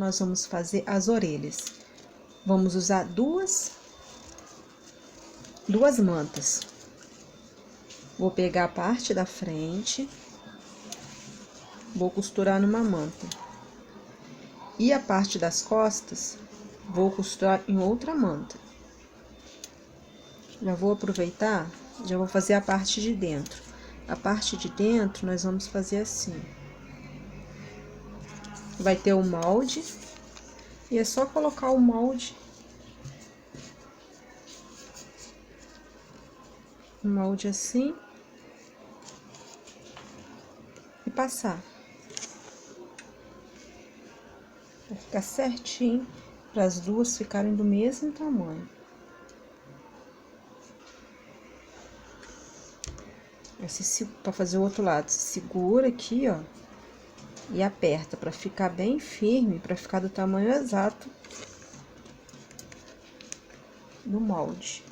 nós vamos fazer as orelhas. Vamos usar duas mantas. Vou pegar a parte da frente, vou costurar numa manta. E a parte das costas, vou costurar em outra manta. Já vou aproveitar, já vou fazer a parte de dentro. A parte de dentro, nós vamos fazer assim. Vai ter o molde, e é só colocar o molde. O molde assim. E passar. Vai ficar certinho, para as duas ficarem do mesmo tamanho. Para fazer o outro lado, segura aqui, ó, e aperta para ficar bem firme, para ficar do tamanho exato do molde.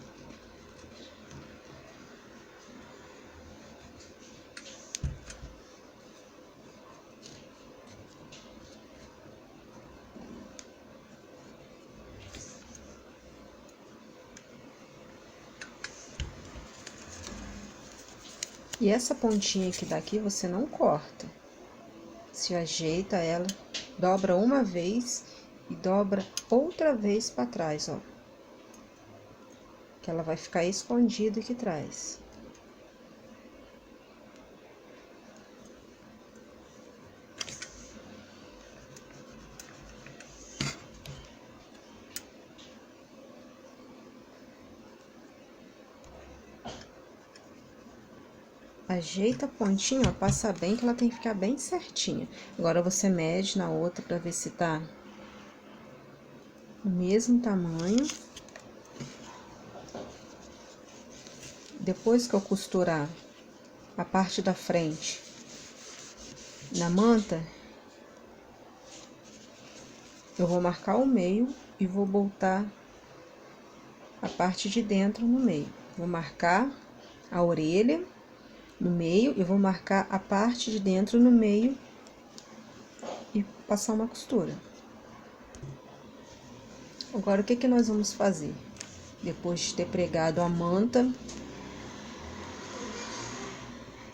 E essa pontinha aqui daqui você não corta. Você ajeita ela, dobra uma vez e dobra outra vez para trás, ó. Que ela vai ficar escondida aqui atrás. Ajeita a pontinha, ó, passa bem que ela tem que ficar bem certinha. Agora você mede na outra para ver se tá do mesmo tamanho. Depois que eu costurar a parte da frente na manta, eu vou marcar o meio e vou botar a parte de dentro no meio. Vou marcar a orelha no meio e vou marcar a parte de dentro no meio e passar uma costura. Agora, o que que nós vamos fazer? Depois de ter pregado a manta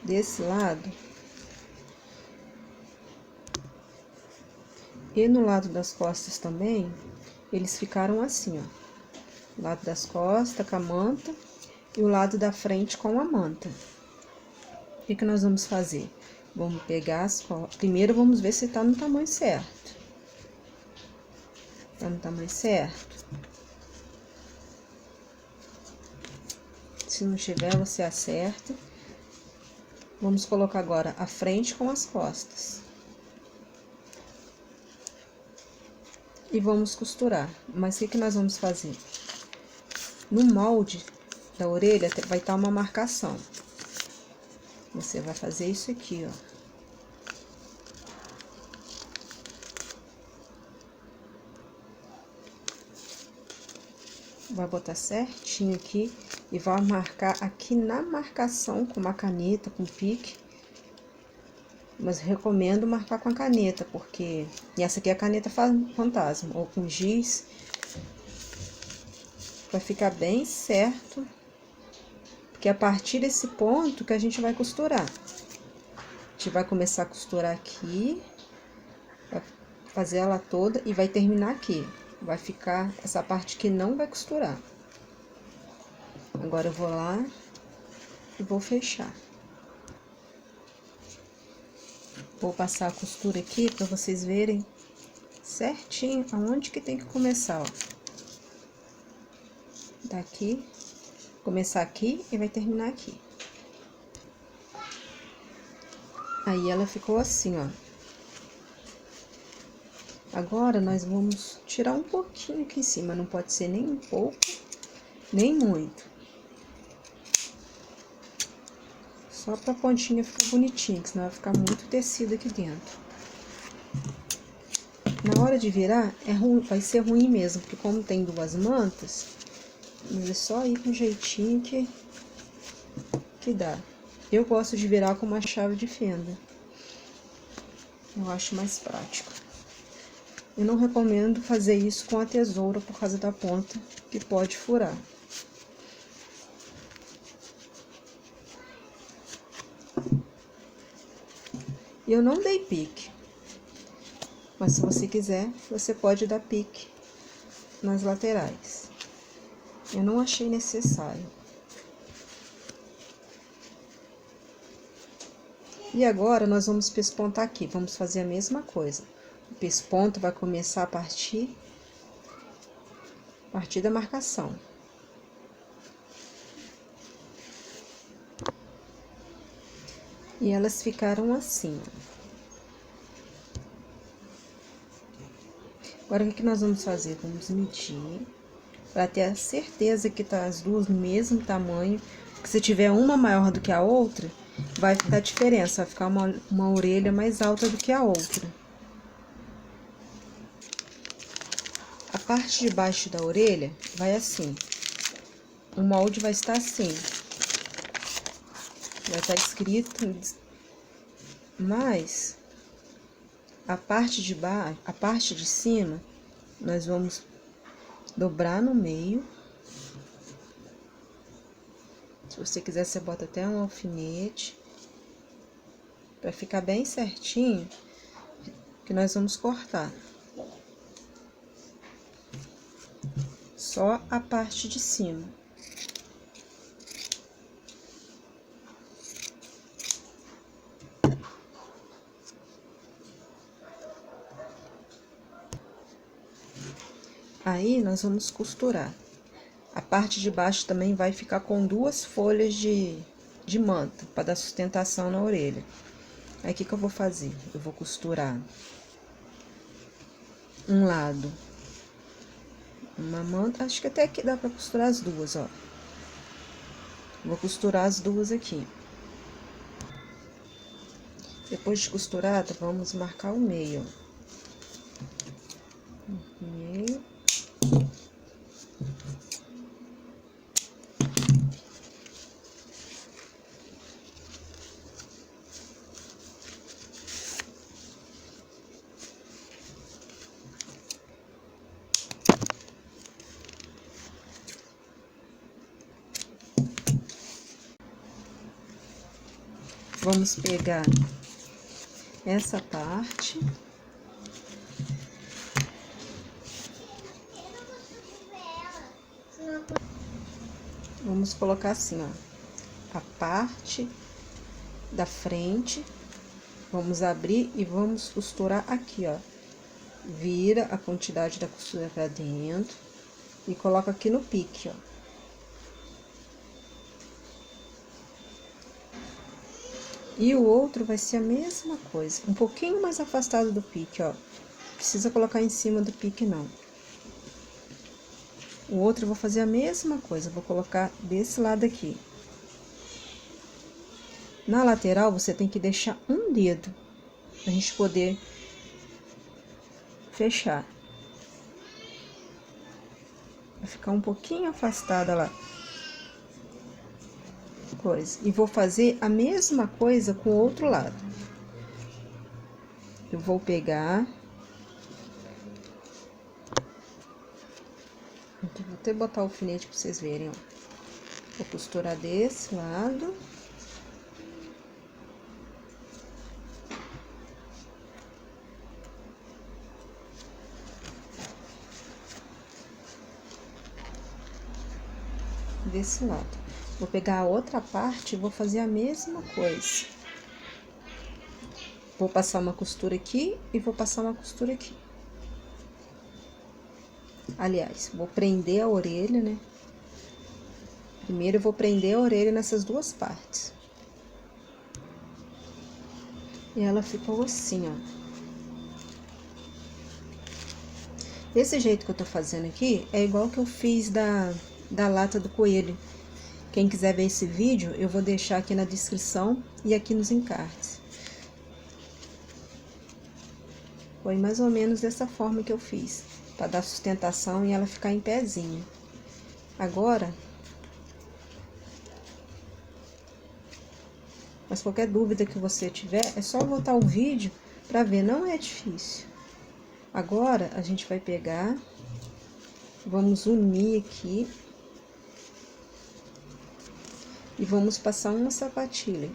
desse lado e no lado das costas também, eles ficaram assim, ó. O lado das costas com a manta e o lado da frente com a manta. O que que nós vamos fazer? Vamos pegar as costas. Primeiro, vamos ver se tá no tamanho certo. Tá no tamanho certo? Se não tiver, você acerta. Vamos colocar agora a frente com as costas. E vamos costurar. Mas o que que nós vamos fazer? No molde da orelha vai estar uma marcação. Você vai fazer isso aqui, ó. Vai botar certinho aqui e vai marcar aqui na marcação com uma caneta, com pique. Mas recomendo marcar com a caneta, porque... E essa aqui é a caneta fantasma, ou com giz. Vai ficar bem certo. Porque é a partir desse ponto que a gente vai costurar. A gente vai começar a costurar aqui, vai fazer ela toda e vai terminar aqui. Vai ficar essa parte que não vai costurar. Agora eu vou lá e vou fechar. Vou passar a costura aqui para vocês verem certinho aonde que tem que começar, ó. Daqui, começar aqui e vai terminar aqui. Aí ela ficou assim, ó. Agora, nós vamos tirar um pouquinho aqui em cima, não pode ser nem um pouco, nem muito. Só pra pontinha ficar bonitinha, que senão vai ficar muito tecido aqui dentro. Na hora de virar, vai ser ruim mesmo, porque como tem duas mantas, mas é só ir com jeitinho que dá. Eu gosto de virar com uma chave de fenda. Eu acho mais prático. Eu não recomendo fazer isso com a tesoura por causa da ponta, que pode furar. Eu não dei pique, mas se você quiser, você pode dar pique nas laterais. Eu não achei necessário. E agora, nós vamos pespontar aqui, vamos fazer a mesma coisa. O pesponto vai começar a partir da marcação. E elas ficaram assim, ó. Agora, o que nós vamos fazer? Vamos medir, para ter a certeza que tá as duas no mesmo tamanho. Porque se tiver uma maior do que a outra, vai ficar diferença, vai ficar uma orelha mais alta do que a outra. A parte de baixo da orelha vai assim. O molde vai estar assim. Vai estar escrito, mas a parte de baixo, a parte de cima, nós vamos dobrar no meio. Se você quiser, você bota até um alfinete, para ficar bem certinho, que nós vamos cortar. Só a parte de cima. Aí, nós vamos costurar. A parte de baixo também vai ficar com 2 folhas de manta, para dar sustentação na orelha. Aí, o que eu vou fazer? Eu vou costurar um lado, uma manta, acho que até aqui dá para costurar as duas, ó. Vou costurar as duas aqui. Depois de costurada, vamos marcar o meio, ó. Meio. Vamos pegar essa parte. Vamos colocar assim, ó, a parte da frente. Vamos abrir e vamos costurar aqui, ó. Vira a quantidade da costura pra dentro e coloca aqui no pique, ó. E o outro vai ser a mesma coisa, um pouquinho mais afastado do pique, ó. Precisa colocar em cima do pique, não. O outro eu vou fazer a mesma coisa, vou colocar desse lado aqui. Na lateral, você tem que deixar um dedo, pra gente poder fechar. Vai ficar um pouquinho afastada lá. E vou fazer a mesma coisa com o outro lado. Eu vou pegar... Aqui, vou até botar o alfinete pra vocês verem, ó. Vou costurar desse lado. Desse lado. Vou pegar a outra parte e vou fazer a mesma coisa. Vou passar uma costura aqui e vou passar uma costura aqui. Aliás, vou prender a orelha, né? Primeiro eu vou prender a orelha nessas duas partes. E ela ficou assim, ó. Esse jeito que eu tô fazendo aqui é igual que eu fiz da lata do coelho. Quem quiser ver esse vídeo, eu vou deixar aqui na descrição e aqui nos encartes. Foi mais ou menos dessa forma que eu fiz, para dar sustentação e ela ficar em pezinho. Agora, mas qualquer dúvida que você tiver, é só voltar o vídeo para ver, não é difícil. Agora, a gente vai pegar, vamos unir aqui e vamos passar uma sapatilha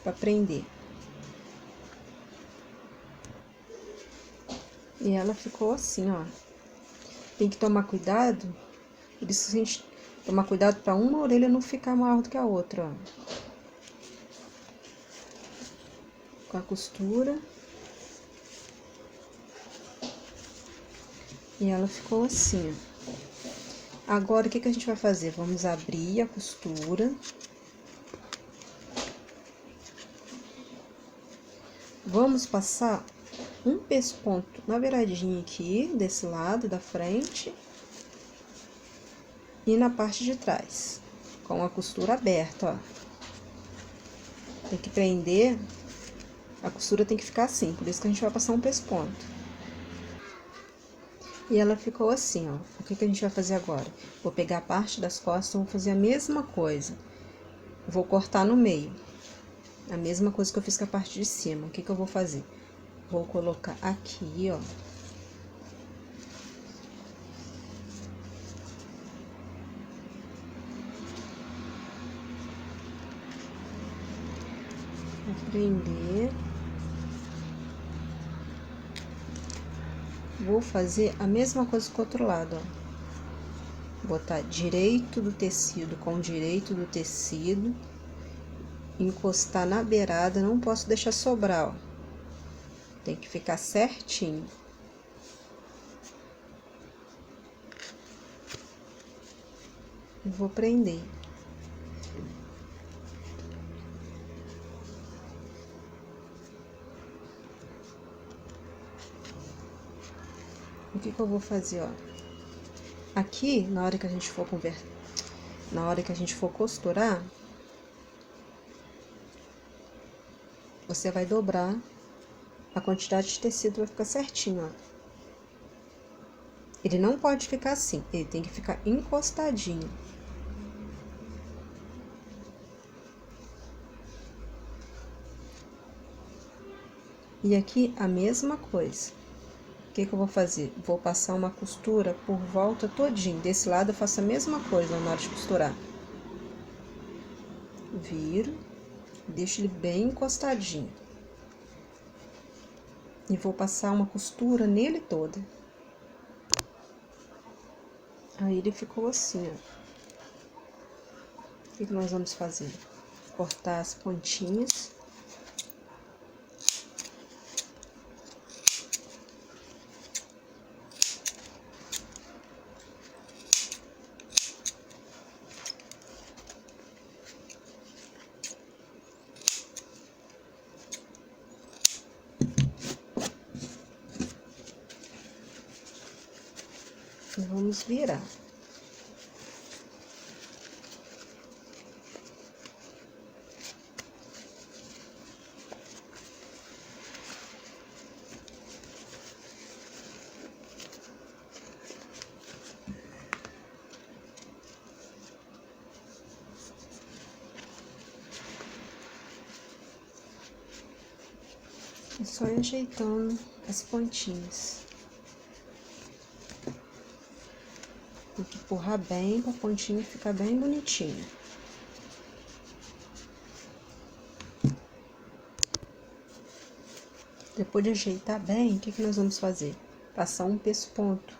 para prender. E ela ficou assim, ó. Tem que tomar cuidado, por isso a gente tomar cuidado para uma orelha não ficar maior do que a outra, ó. Com a costura. E ela ficou assim, ó. Agora, o que que a gente vai fazer? Vamos abrir a costura. Vamos passar um pesponto na beiradinha aqui, desse lado da frente. E na parte de trás, com a costura aberta, ó. Tem que prender, a costura tem que ficar assim, por isso que a gente vai passar um pesponto. E ela ficou assim, ó. O que que a gente vai fazer agora? Vou pegar a parte das costas, vou fazer a mesma coisa. Vou cortar no meio. A mesma coisa que eu fiz com a parte de cima. O que que eu vou fazer? Vou colocar aqui, ó. Vou prender. Vou fazer a mesma coisa com o outro lado, ó. Botar direito do tecido com direito do tecido. Encostar na beirada, não posso deixar sobrar, ó. Tem que ficar certinho. E vou prender. O que que eu vou fazer, ó? Aqui, na hora que a gente for costurar, você vai dobrar a quantidade de tecido, vai ficar certinho, ó. Ele não pode ficar assim, ele tem que ficar encostadinho. E aqui a mesma coisa. O que que eu vou fazer? Vou passar uma costura por volta todinho. Desse lado eu faço a mesma coisa na hora de costurar. Viro, deixo ele bem encostadinho. E vou passar uma costura nele todo. Aí ele ficou assim, ó. O que que nós vamos fazer? Cortar as pontinhas. E vamos virar. É só ir ajeitando as pontinhas. Tem que empurrar bem para a pontinha ficar bem bonitinha. Depois de ajeitar bem, o que que nós vamos fazer? Passar um pesponto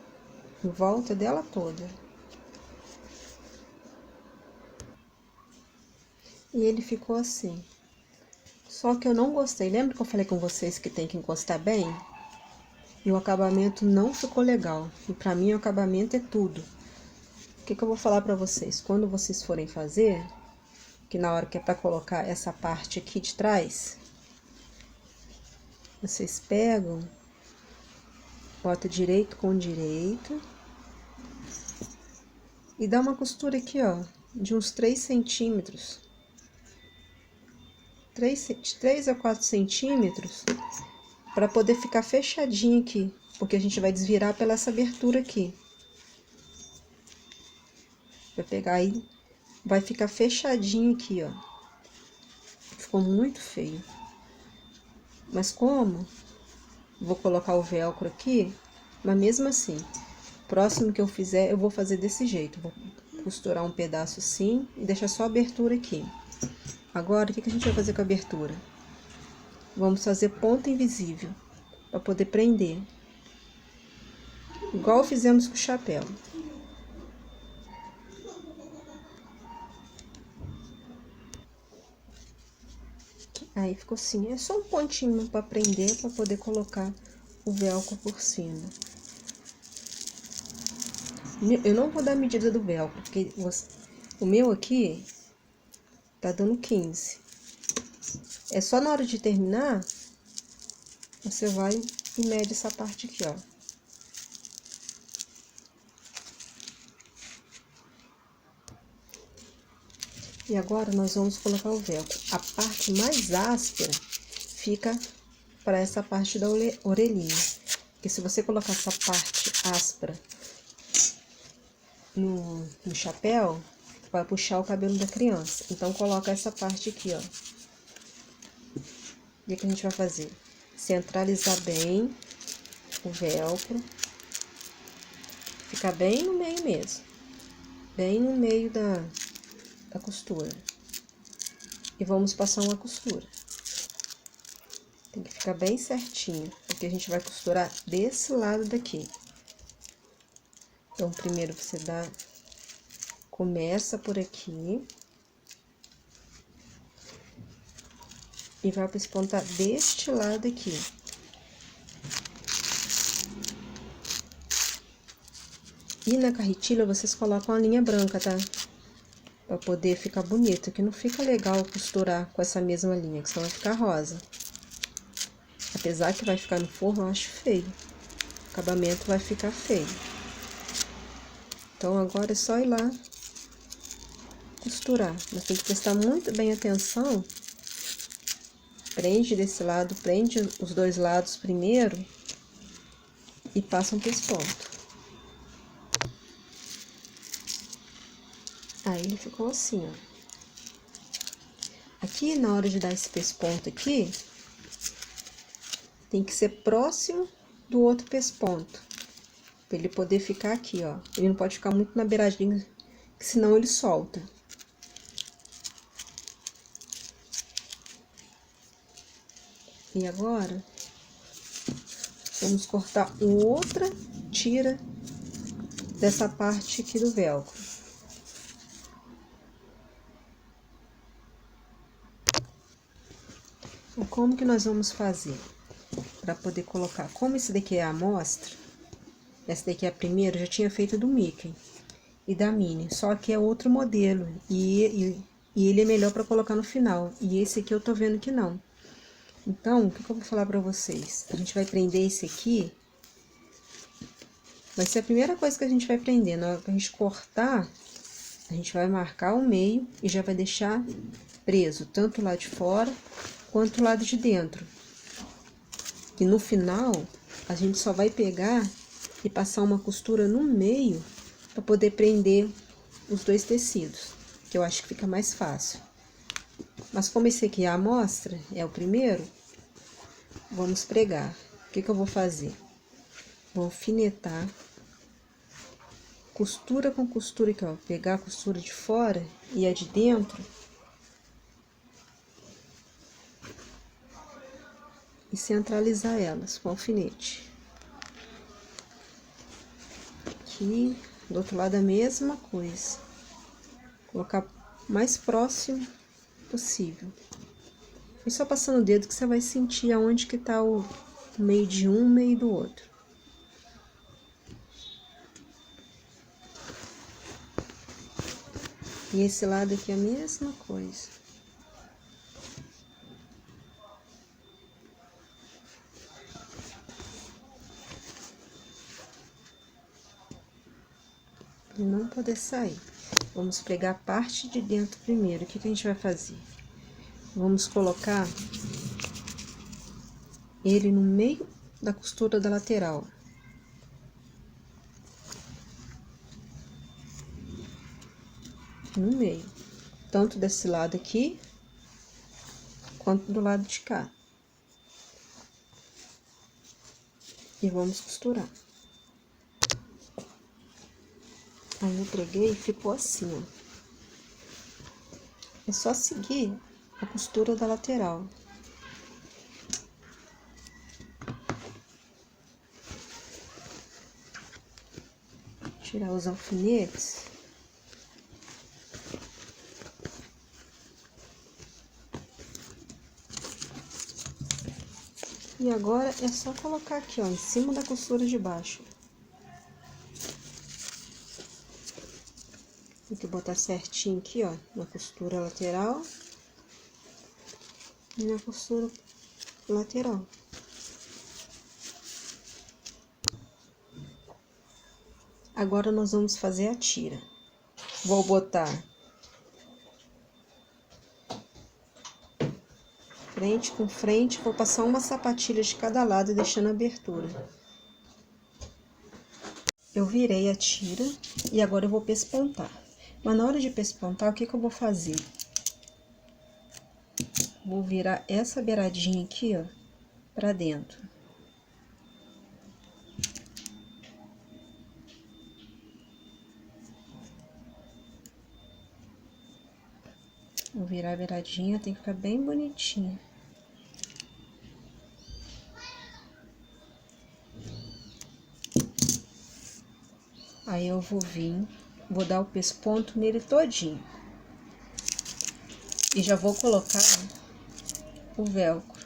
em volta dela toda. E ele ficou assim. Só que eu não gostei. Lembra que eu falei com vocês que tem que encostar bem? E o acabamento não ficou legal. E pra mim o acabamento é tudo. O que que eu vou falar pra vocês? Quando vocês forem fazer, que na hora que é pra colocar essa parte aqui de trás, vocês pegam, bota direito com direito e dá uma costura aqui, ó, de uns 3 centímetros. 3 a 4 centímetros, para poder ficar fechadinho aqui, porque a gente vai desvirar pela essa abertura aqui. Vai pegar aí, vai ficar fechadinho aqui, ó. Ficou muito feio. Mas como vou colocar o velcro aqui, Mas mesmo assim, próximo que eu fizer, eu vou fazer desse jeito. Vou costurar um pedaço assim e deixar só a abertura aqui. Agora, o que a gente vai fazer com a abertura? Vamos fazer ponta invisível, para poder prender. Igual fizemos com o chapéu. Aí ficou assim, é só um pontinho para prender, para poder colocar o velcro por cima. Eu não vou dar a medida do velcro, porque o meu aqui tá dando 15. É só na hora de terminar, você vai e mede essa parte aqui, ó. E agora nós vamos colocar o velcro. A parte mais áspera fica para essa parte da orelhinha. Porque se você colocar essa parte áspera no chapéu, vai puxar o cabelo da criança. Então, coloca essa parte aqui, ó. O que a gente vai fazer? Centralizar bem o velcro. Ficar bem no meio mesmo. Bem no meio da costura. E vamos passar uma costura. Tem que ficar bem certinho, porque a gente vai costurar desse lado daqui. Então, primeiro você começa por aqui. E vai espontar deste lado aqui. E na carretilha vocês colocam a linha branca, tá? Pra poder ficar bonito, que não fica legal costurar com essa mesma linha, que senão vai ficar rosa. Apesar que vai ficar no forno, eu acho feio. O acabamento vai ficar feio. Então, agora é só ir lá costurar. Mas tem que prestar muito bem atenção. Prende desse lado, prende os dois lados primeiro. E passa um pesponto. Aí, ele ficou assim, ó. Aqui, na hora de dar esse pesponto aqui, tem que ser próximo do outro pesponto. Pra ele poder ficar aqui, ó. Ele não pode ficar muito na beiradinha, que senão ele solta. E agora, vamos cortar outra tira dessa parte aqui do velcro. E como que nós vamos fazer? Para poder colocar, como esse daqui é a amostra, essa daqui é a primeira, eu já tinha feito do Mickey e da Minnie, só que é outro modelo, e ele é melhor para colocar no final, e esse aqui eu tô vendo que não. Então, o que eu vou falar pra vocês? A gente vai prender esse aqui, vai ser a primeira coisa que a gente vai prender. Na hora que a gente cortar, a gente vai marcar o meio e já vai deixar preso, tanto o lado de fora, quanto o lado de dentro. E no final, a gente só vai pegar e passar uma costura no meio, para poder prender os dois tecidos, que eu acho que fica mais fácil. Mas como esse aqui é a amostra, é o primeiro, vamos pregar. O que eu vou fazer? Vou alfinetar, costura com costura aqui, ó. Pegar a costura de fora e a de dentro. E centralizar elas com alfinete. Aqui, do outro lado a mesma coisa. Colocar mais próximo possível. E só passando o dedo que você vai sentir aonde que tá o meio de um, meio do outro. E esse lado aqui é a mesma coisa. Pra não poder sair. Vamos pregar a parte de dentro primeiro. O que a gente vai fazer? Vamos colocar ele no meio da costura da lateral. No meio. Tanto desse lado aqui, quanto do lado de cá. E vamos costurar. Aí eu preguei e ficou assim, ó. É só seguir a costura da lateral. Tirar os alfinetes. E agora é só colocar aqui, ó, em cima da costura de baixo. Tem que botar certinho aqui, ó, na costura lateral e na costura lateral. Agora nós vamos fazer a tira. Vou botar frente com frente, vou passar uma sapatilha de cada lado, deixando a abertura. Eu virei a tira e agora eu vou pespontar. Mas na hora de pespontar, o que que eu vou fazer? Vou virar essa beiradinha aqui, ó, pra dentro. Vou virar a beiradinha, tem que ficar bem bonitinha. Aí eu vou vir, vou dar o pesponto nele todinho. E já vou colocar o velcro.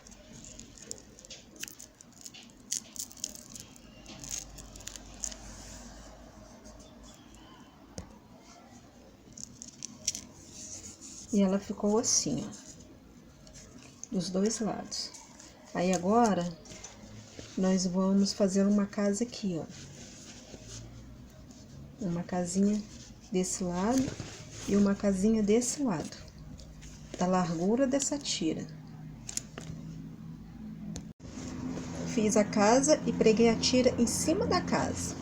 E ela ficou assim, ó, dos dois lados. Aí agora, nós vamos fazer uma casa aqui, ó. Uma casinha desse lado e uma casinha desse lado, da largura dessa tira. Fiz a casa e preguei a tira em cima da casa.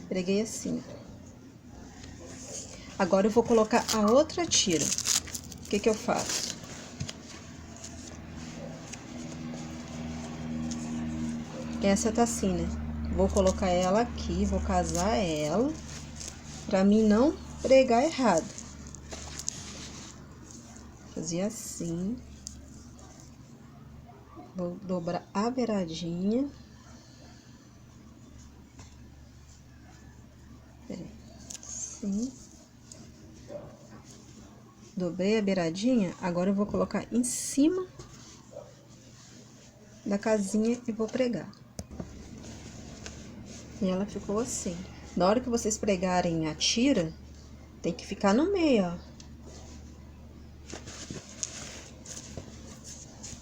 Preguei assim. Agora eu vou colocar a outra tira. O que que eu faço? Essa tá assim, né? Vou colocar ela aqui, vou casar ela, pra mim não pregar errado. Fazer assim. Vou dobrar a beiradinha. Peraí. Assim. Dobrei a beiradinha, agora eu vou colocar em cima da casinha e vou pregar. E ela ficou assim. Na hora que vocês pregarem a tira, tem que ficar no meio, ó.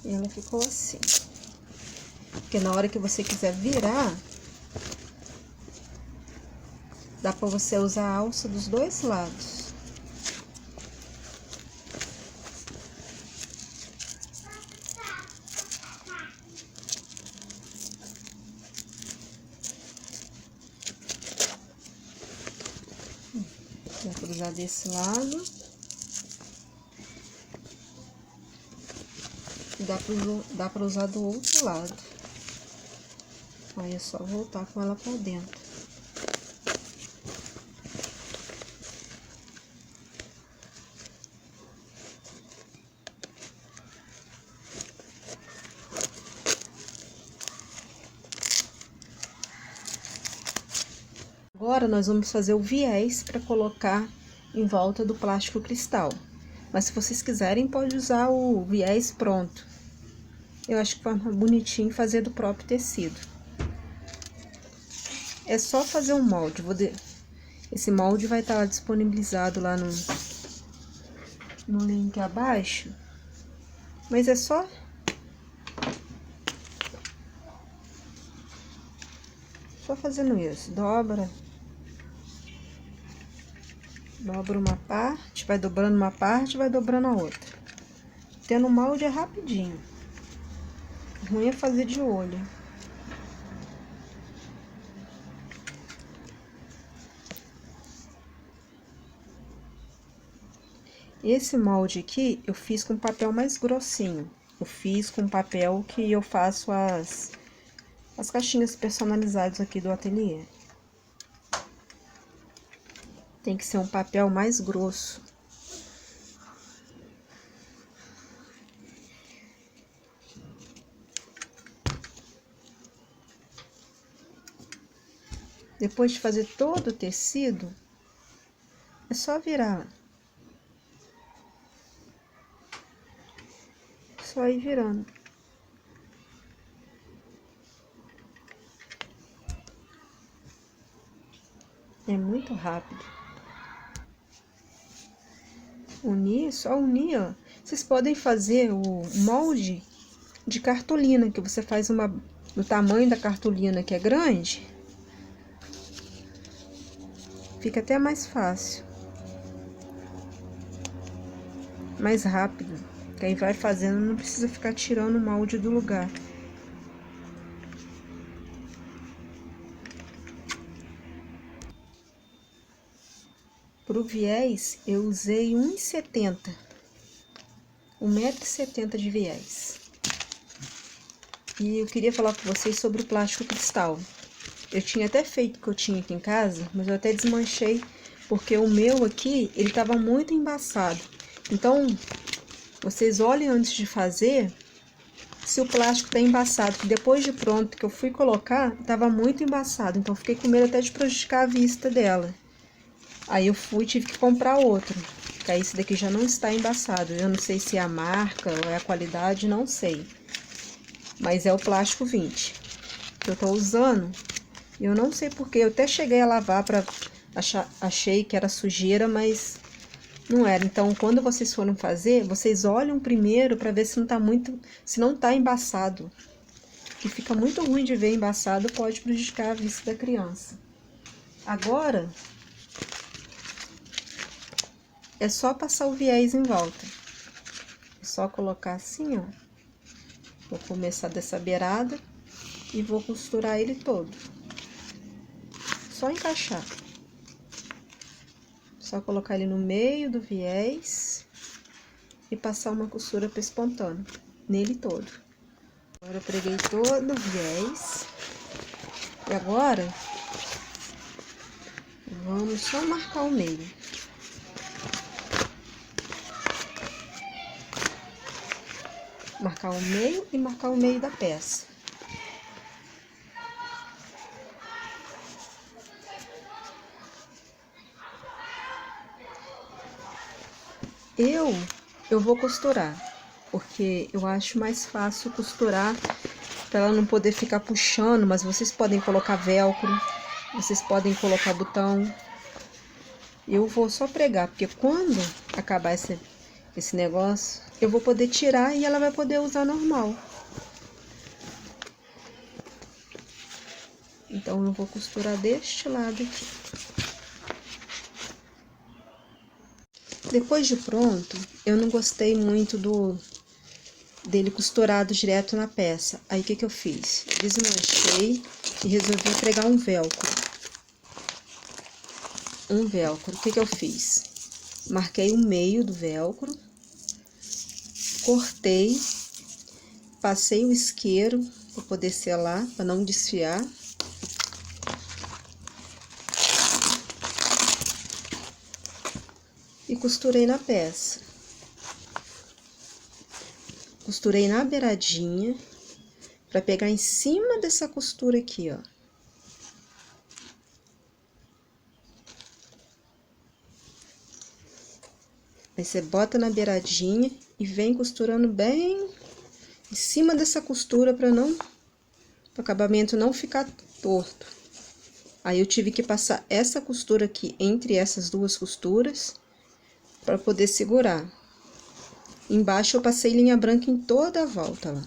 E ela ficou assim. Porque na hora que você quiser virar, dá pra você usar a alça dos dois lados. Vou cruzar desse lado. E dá pra usar do outro lado. Aí é só voltar com ela pra dentro. Agora, nós vamos fazer o viés para colocar em volta do plástico cristal. Mas se vocês quiserem, pode usar o viés pronto. Eu acho que fica bonitinho fazer do próprio tecido. É só fazer um molde. Esse molde vai estar disponibilizado lá no link abaixo. Mas é só fazendo isso. Dobra uma parte, vai dobrando uma parte, vai dobrando a outra. Tendo molde é rapidinho. O ruim é fazer de olho. Esse molde aqui, eu fiz com papel mais grossinho. Eu fiz com papel que eu faço as caixinhas personalizadas aqui do ateliê. Tem que ser um papel mais grosso. Depois de fazer todo o tecido, é só virar. Só ir virando. É muito rápido. Unir, só unir, ó. Vocês podem fazer o molde de cartolina, que você faz uma no tamanho da cartolina, que é grande. Fica até mais fácil. Mais rápido. Que aí vai fazendo, não precisa ficar tirando o molde do lugar. Pro viés, eu usei 1,70. 1,70 m de viés. E eu queria falar com vocês sobre o plástico cristal. Eu tinha até feito o que eu tinha aqui em casa, mas eu até desmanchei, porque o meu aqui, ele tava muito embaçado. Então, vocês olhem antes de fazer se o plástico tá embaçado, que depois de pronto que eu fui colocar, tava muito embaçado. Então, eu fiquei com medo até de prejudicar a vista dela. Aí eu tive que comprar outro, que aí esse daqui já não está embaçado. Eu não sei se é a marca ou é a qualidade, não sei. Mas é o plástico 20 que eu tô usando. E eu não sei porque, eu até cheguei a lavar pra achei que era sujeira, mas não era. Então, quando vocês forem fazer, vocês olham primeiro pra ver se não tá se não tá embaçado. Que fica muito ruim de ver embaçado, pode prejudicar a vista da criança. Agora, é só passar o viés em volta. É só colocar assim, ó. Vou começar dessa beirada e vou costurar ele todo. Só encaixar. Só colocar ele no meio do viés e passar uma costura pespontando nele todo. Agora eu preguei todo o viés. E agora, vamos só marcar o meio. Marcar o meio e marcar o meio da peça. Eu vou costurar, porque eu acho mais fácil costurar para ela não poder ficar puxando, mas vocês podem colocar velcro, vocês podem colocar botão. Eu vou só pregar, porque quando acabar esse negócio, eu vou poder tirar e ela vai poder usar normal. Então, eu vou costurar deste lado aqui. Depois de pronto, eu não gostei muito dele costurado direto na peça. Aí, o que eu fiz? Desmanchei e resolvi pregar um velcro. O que eu fiz? Marquei o meio do velcro, cortei, passei o isqueiro para poder selar, para não desfiar. E costurei na peça. Costurei na beiradinha, para pegar em cima dessa costura aqui, ó. Aí você bota na beiradinha e vem costurando bem em cima dessa costura para o acabamento não ficar torto. Aí eu tive que passar essa costura aqui entre essas duas costuras para poder segurar. Embaixo eu passei linha branca em toda a volta lá.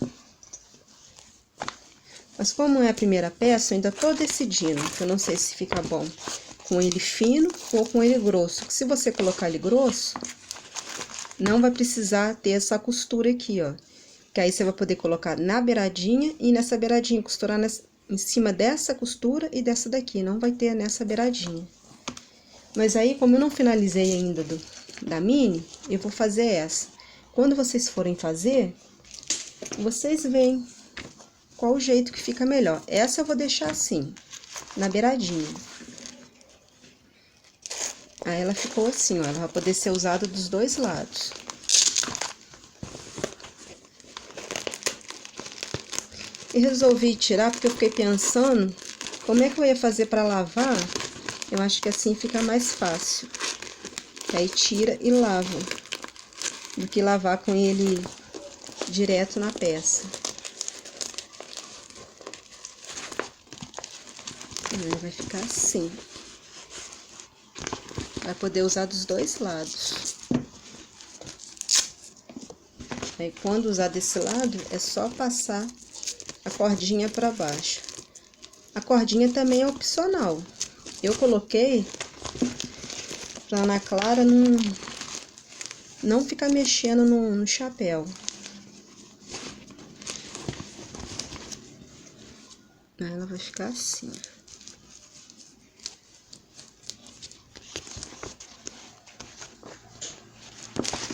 Mas como é a primeira peça, eu ainda tô decidindo, que eu não sei se fica bom com ele fino ou com ele grosso. Que se você colocar ele grosso, não vai precisar ter essa costura aqui, ó. Que aí você vai poder colocar na beiradinha e nessa beiradinha, costurar em cima dessa costura e dessa daqui, não vai ter nessa beiradinha. Mas aí, como eu não finalizei ainda da mini, eu vou fazer essa. Quando vocês forem fazer, vocês veem qual o jeito que fica melhor. Essa eu vou deixar assim, na beiradinha. Aí ela ficou assim, ó, ela vai poder ser usada dos dois lados. E resolvi tirar porque eu fiquei pensando como é que eu ia fazer para lavar. Eu acho que assim fica mais fácil. Aí tira e lava, do que lavar com ele direto na peça. Ele vai ficar assim. Vai poder usar dos dois lados. Aí quando usar desse lado, é só passar a cordinha para baixo. A cordinha também é opcional. Eu coloquei pra Ana Clara não ficar mexendo no chapéu. Aí ela vai ficar assim.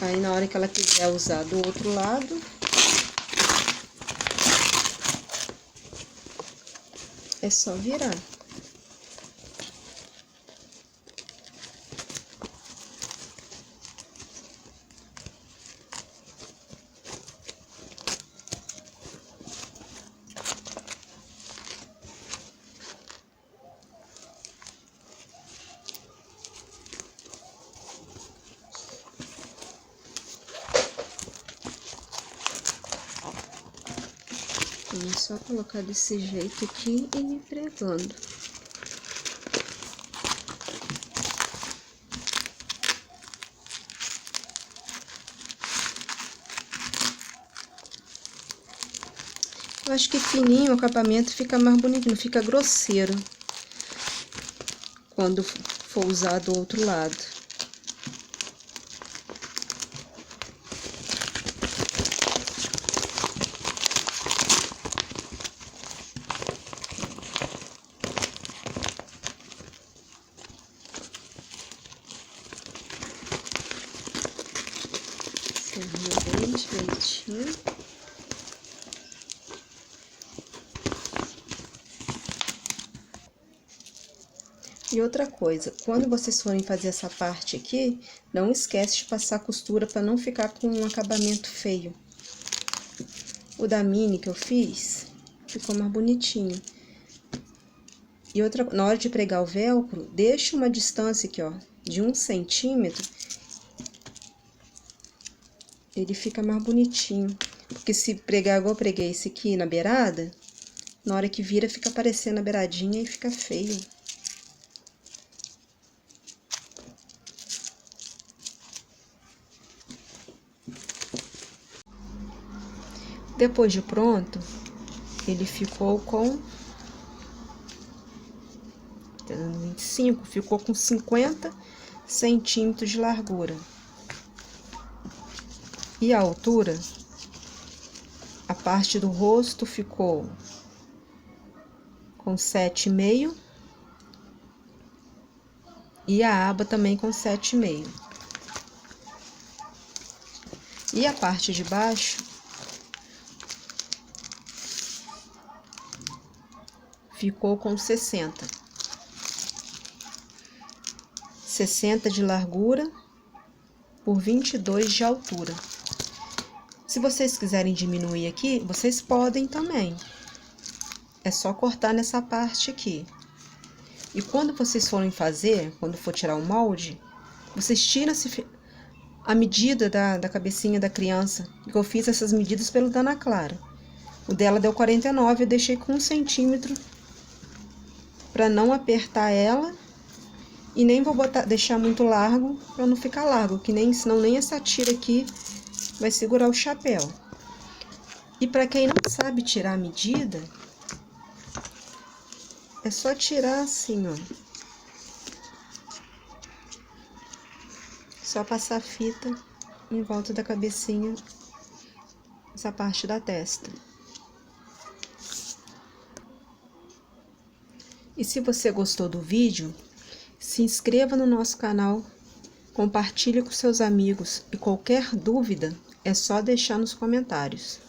Aí na hora que ela quiser usar do outro lado, é só virar. É só colocar desse jeito aqui e ir pregando. Eu acho que fininho o acabamento fica mais bonito, não fica grosseiro quando for usar do outro lado. Serrinha bem direitinho. E outra coisa, quando vocês forem fazer essa parte aqui, não esquece de passar costura para não ficar com um acabamento feio. O da mini que eu fiz, ficou mais bonitinho. E outra, na hora de pregar o velcro, deixa uma distância aqui, ó, de 1 centímetro. Ele fica mais bonitinho. Porque se pregar igual eu preguei esse aqui na beirada, na hora que vira fica aparecendo a beiradinha e fica feio. Depois de pronto, ele ficou com 25, ficou com 50 centímetros de largura. E a altura, a parte do rosto ficou com 7,5 e a aba também com 7,5. E a parte de baixo ficou com 60 de largura por 22 de altura. Se vocês quiserem diminuir aqui, vocês podem também. É só cortar nessa parte aqui. E quando vocês forem fazer, quando for tirar o molde, vocês tiram a medida da cabecinha da criança. Eu fiz essas medidas pelo da Ana Clara. O dela deu 49, eu deixei com 1 centímetro para não apertar ela. E nem vou deixar muito largo, para não ficar largo, que senão nem essa tira aqui vai segurar o chapéu. E para quem não sabe tirar a medida, é só tirar assim, ó. Só passar a fita em volta da cabecinha, essa parte da testa. E se você gostou do vídeo, se inscreva no nosso canal, compartilhe com seus amigos e qualquer dúvida é só deixar nos comentários.